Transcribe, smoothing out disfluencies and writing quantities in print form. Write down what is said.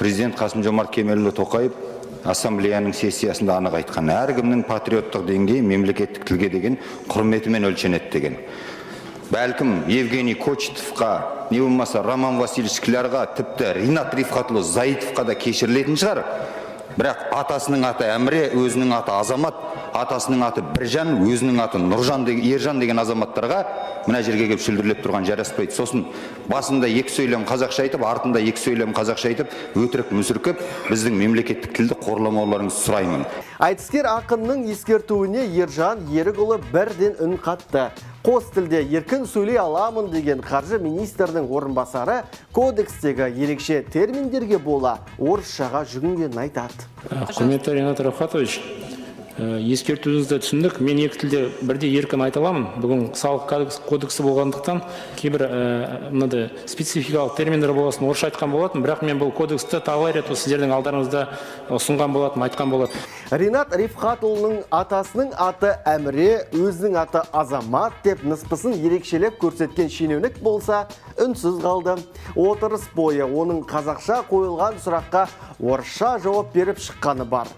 Президент Қасым-Жомарт Кемелұлы Тоқаев ассамблеяның сессиясында анық айтқан, әркімнің патриоттық деңгейі мемлекеттік тілге деген құрметімен өлшенеді деген. Бәлкім Евгений Кочетовқа, не болмаса Роман Васильевич Склярға, тіпті Ринат Рифқатұлы Заитовқа да кешірілетін шығар. Бірақ атасының аты Әміре, өзінің аты Азамат, атасының аты Біржан, өзінің аты Ержан деген азаматтарға мына жерге келіп шүлдірлеп тұрған жараспайды. Сосын басында екі сөйлем қазақша айтып, артында екі сөйлем қазақша айтып, өтірік мүсіркіп, біздің мемлекеттік тілді қорламауларыңызды сұраймын. Айтыскер ақынның ескертуіне Ержан Ерікұлы бірден үн қатты. Қос тілде еркін сөйлей аламын деген қаржы министрдің орынбасары кодекстегі ерекше терминдерге бола орысшаға жүгінгенін айтады. Құрметті Ринат Рафхатович, ескертуіңізді түсіндік. Мен екі тілде бірде еркін айта аламын. Бүгін салық кодексі болғандықтан кейбір мынандай спецификалық терминдер боласын орысша айтқан болатын, бірақ мен бұл кодексті тағы рет сіздердің алдарыңызда ұсынған болатын, айтқан болатын. Ринат Рифқатұлының атасының аты Әміре, өзінің аты Азамат деп ныспысын ерекшелеп көрсеткен шенеунік болса үнсіз қалды. Отырыс бойы оның қазақша қойылған сұраққа орысша жауап беріп шыққаны бар.